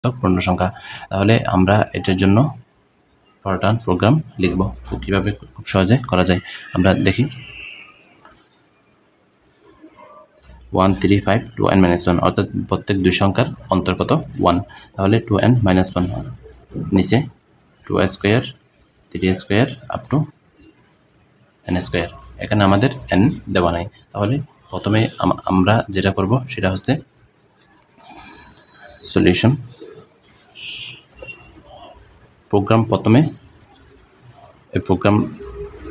পূর্ণ সংখ্যা। তাহলে আমরা এটার জন্য পার্টার্ন প্রোগ্রাম লিখব। কিভাবে খুব সহজে করা যায় আমরা দেখি। 1 3 5 2n-1 অর্থাৎ প্রত্যেক দুই সংখ্যার অন্তর্গত 1। তাহলে 2n-1 নিচে 2 square 3 square up to n square. এখানে আমাদের n দেওয়া নাই। তাহলে প্রথমে আমরা যেটা করব সেটা হচ্ছে সলিউশন প্রোগ্রাম। প্রথমে এই প্রোগ্রাম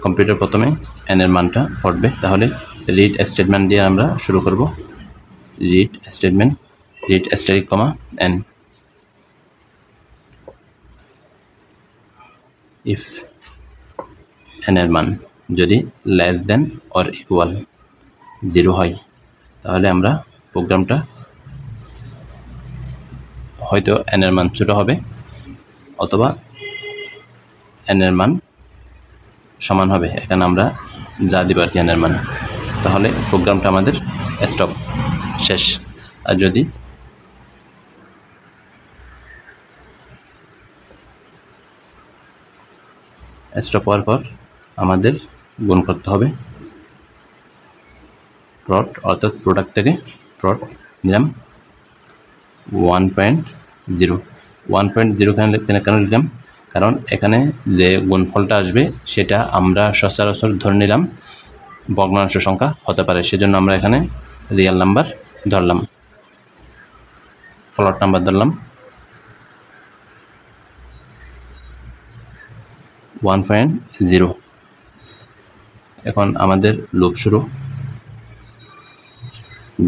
কম্পিউটার প্রথমে n এর মানটা পড়বে। তাহলে রিড স্টেটমেন্ট দিয়ে আমরা শুরু করব। Read statement, read static comma n। If n এর মান যদি লেস দেন অর ইকুয়াল 0 হয় তাহলে আমরা প্রোগ্রামটা হয়তো n এর মান ছোট হবে অথবা n এর মান সমান হবে। এখানে আমরা যা দিব আর কি n এর মান, তাহলে প্রোগ্রামটা আমাদের স্টপ, শেষ। আর যদি স্টপ হওয়ার পর আমাদের গুণ করতে হবে প্রট, অর্থাৎ প্রোডাক্ট থেকে প্রট নিলাম 1.0। 1.0 কেন নিলাম? কারণ এখানে যে গুণফলটা আসবে সেটা আমরা সচরাচর ধরে নিলাম ভগ্নাংশ সংখ্যা হতে পারে, সেজন্য আমরা এখানে রিয়েল নাম্বার ধরলাম, ফ্লোট নাম্বার ধরলাম 1.0। এখন আমাদের লুপ শুরু,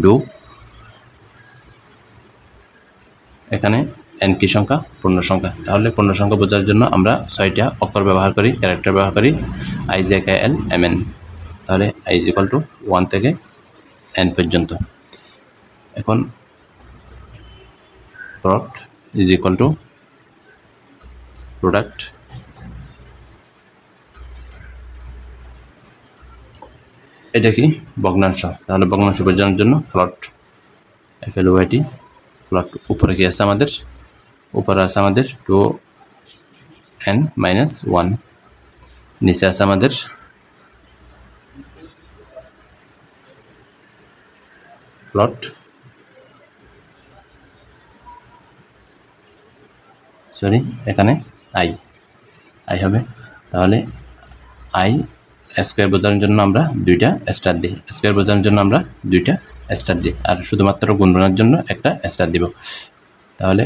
ডু। এখানে n কি সংখ্যা? পূর্ণ সংখ্যা। তাহলে পূর্ণ সংখ্যা বোঝার জন্য আমরা 6টা অক্ষর ব্যবহার করি, ক্যারেক্টার ব্যবহার করি, IJKL-MN। তাহলে i = 1 থেকে n পর্যন্ত। এখন প্রট = প্রোডাক্ট এটা কি? ভগ্নাংশ। তাহলে ভগ্নাংশ বোঝানোর জন্য ফ্লট, FLOAT, ফ্লট। উপরে কি আছে আমাদের? উপরে আছে আমাদের 2n-1, নিচে আছে আমাদের ফ্লট এখানে i হবে। তাহলে i স্কয়ার বোঝানোর জন্য আমরা 2টা স্টার দিই, স্কয়ার বোঝানোর জন্য আমরা 2টা স্টার দিই, আর শুধুমাত্র গুণনের জন্য একটা স্টার দিব। তাহলে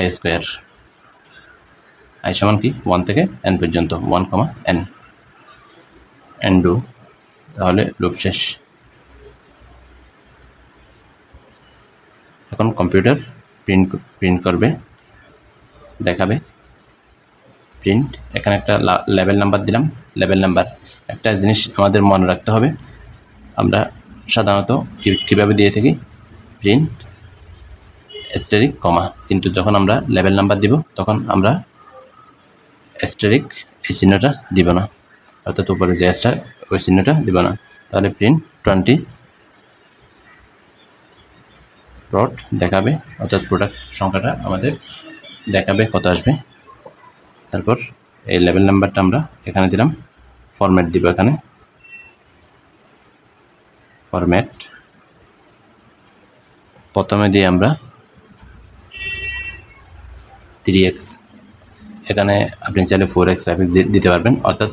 i স্কয়ার, i সমান কি? 1 থেকে n পর্যন্ত, 1, n। এন্ডু, তাহলে লুপ শেষ। এখন কম্পিউটার প্রিন্ট করবে, দেখাবে প্রিন্ট। এখানে একটা লেভেল নাম্বার দিলাম। লেভেল নাম্বার, একটা জিনিস আমাদের মনে রাখতে হবে, আমরা সাধারণত কীভাবে দিয়ে থাকি? প্রিন্ট স্ট্যাটিক কমা, কিন্তু যখন আমরা লেভেল নাম্বার দিব তখন আমরা স্ট্যাটিক এই চিহ্নটা দিব না, অর্থাৎ উপরে যে স্টার ওই চিহ্নটা দিব না। তাহলে প্রিন্ট 20 প্রট দেখাবে, অর্থাৎ প্রোডাক্ট সংখ্যাটা আমাদের দেখাবে কত আসবে। তারপর এই লেভেল নাম্বারটা আমরা এখানে দিলাম, ফরম্যাট দিব। এখানে ফরম্যাট প্রথমে দিয়ে আমরা 3x, এখানে আপনি চাইলে 4x 5x দিতে পারবেন। অর্থাৎ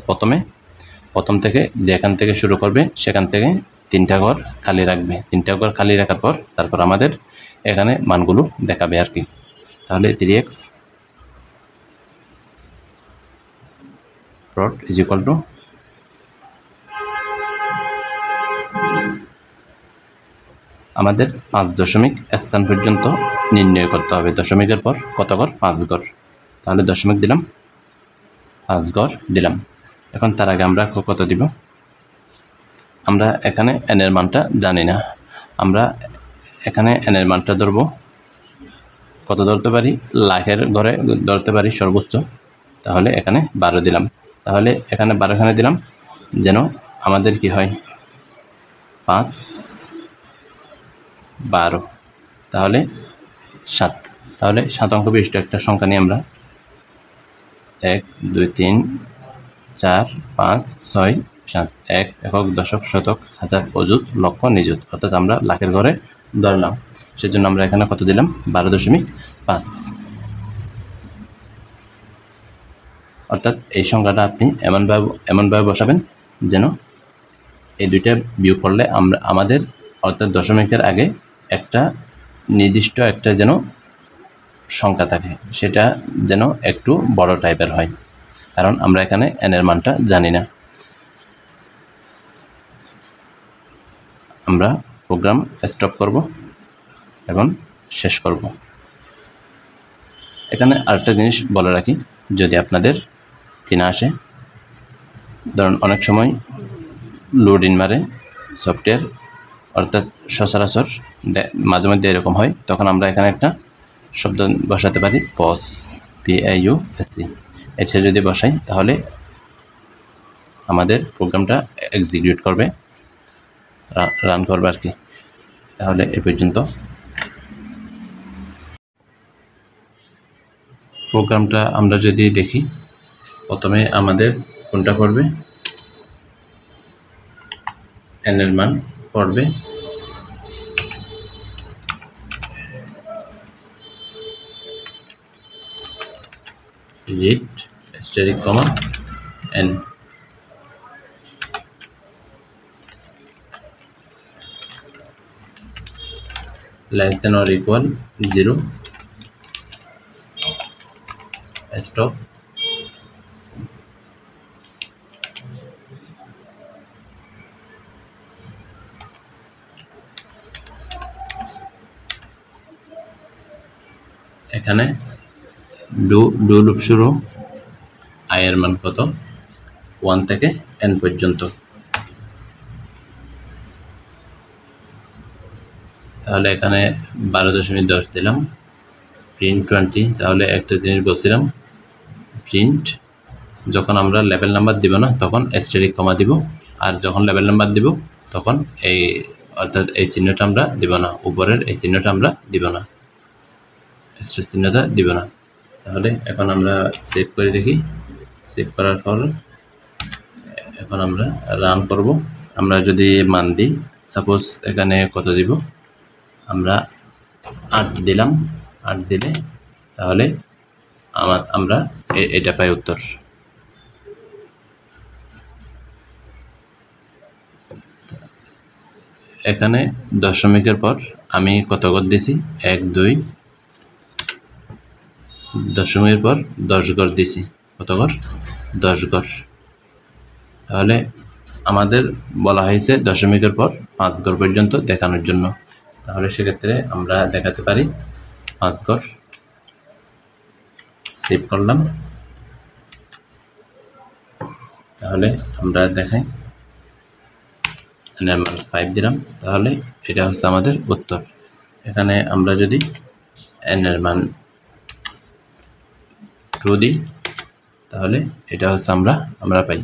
প্রথম থেকে যেখান থেকে শুরু করবে সেখান থেকে 3টা ঘর খালি রাখবে। 3টা ঘর খালি রাখার পর তারপর আমাদের এখানে মানগুলো দেখাবে আর কি। তাহলে 3x প্রট = আমাদের 5 দশমিক স্থান পর্যন্ত নির্ণয় করতে হবে। দশমিকের পর কত ঘর? 5 ঘর। তাহলে দশমিক দিলাম, 5 ঘর দিলাম। এখন তার আগে আমরা কত দিব? আমরা এখানে n এর মানটা জানি না, আমরা এখানে n এর মানটা ধরব। কত ধরতে পারি? লাখের ঘরে ধরতে পারি সর্বোচ্চ। তাহলে এখানে 12 দিলাম। তাহলে এখানে 12 এখানে দিলাম যেন আমাদের কি হয়? 5 12, তাহলে 7। তাহলে 7 অঙ্ক বিশিষ্ট একটা সংখ্যা নিয়ে আমরা 1 2 3 4 5 6 7 এক একক দশক শতক হাজার অযুত লক্ষ নিযুত, অর্থাৎ আমরা লাখের ঘরে ধরলাম। সেজন্য আমরা এখানে কত দিলাম? 12.5। অর্থাৎ এই সংখ্যাটা আপনি এমনভাবে বসাবেন যেন এই দুইটা বিয়োগ করলে আমাদের অর্থাৎ দশমিকের আগে একটা নির্দিষ্ট একটা যেন সংখ্যা থাকে, সেটা যেন একটু বড় টাইপের হয়, কারণ আমরা এখানে n এর মানটা জানি না। আমরা প্রোগ্রাম স্টপ করব এবং শেষ করব। এখানে আরেকটা জিনিস বলে রাখি, যদি আপনাদের কিনা আসে, ধরুন অনেক সময় লোড ইন মারে সফটওয়্যার, অর্থাৎ সচরাচর মাঝে মধ্যে এরকম হয়, তখন আমরা এখানে একটা শব্দ বসাতে পারি পজ, PAUSE। এটা যদি বসাই তাহলে আমাদের প্রোগ্রামটা এক্সিকিউট করবে, রান করবে আর কি। তাহলে এ পর্যন্ত প্রোগ্রামটা আমরা যদি দেখি, প্রথমে আমাদের কোনটা পড়বে? n এর মান পড়বে, read asterisk comma n, less than or equal 0, stop, এখানে ডু লুপ শুরু, i এর মান কত? 1 থেকে n পর্যন্ত। তাহলে এখানে 12.10 দিলাম, প্রিন্ট 20। তাহলে একটা জিনিস বলছিলাম, প্রিন্ট যখন আমরা লেভেল নাম্বার দিব না তখন অ্যাস্টেরিস্ক কমা দিব, আর যখন লেভেল নাম্বার দিব তখন এই অর্থাৎ এই চিহ্নটা আমরা দিব না, উপরের এই চিহ্নটা আমরা দিব না, স্ট্রেস চিহ্নটা দিব না। তাহলে এখন আমরা সেভ করে দেখি। সেভ করার পর এখন আমরা রান করব। আমরা যদি মান দিই, সাপোজ এখানে কত দিব? আমরা 8 দিলাম। 8 দিলে তাহলে আমরা এটা পাই উত্তর। এখানে দশমিকের পর আমি কত ঘর দিছি? 1 2, দশমিকের পর 10 ঘর দিছি। কত ঘর? 10 ঘর। তাহলে আমাদের বলা হয়েছে দশমিকের পর 5 ঘর পর্যন্ত দেখানোর জন্য। তাহলে সেক্ষেত্রে আমরা দেখাতে পারি 5 ঘর। সেভ করলাম। তাহলে আমরা দেখাই, n এর মান 5 দিলাম, তাহলে এটা হচ্ছে আমাদের উত্তর। এখানে আমরা যদি n এর মান 2 দিই, তাহলে এটা হচ্ছে আমরা পাই।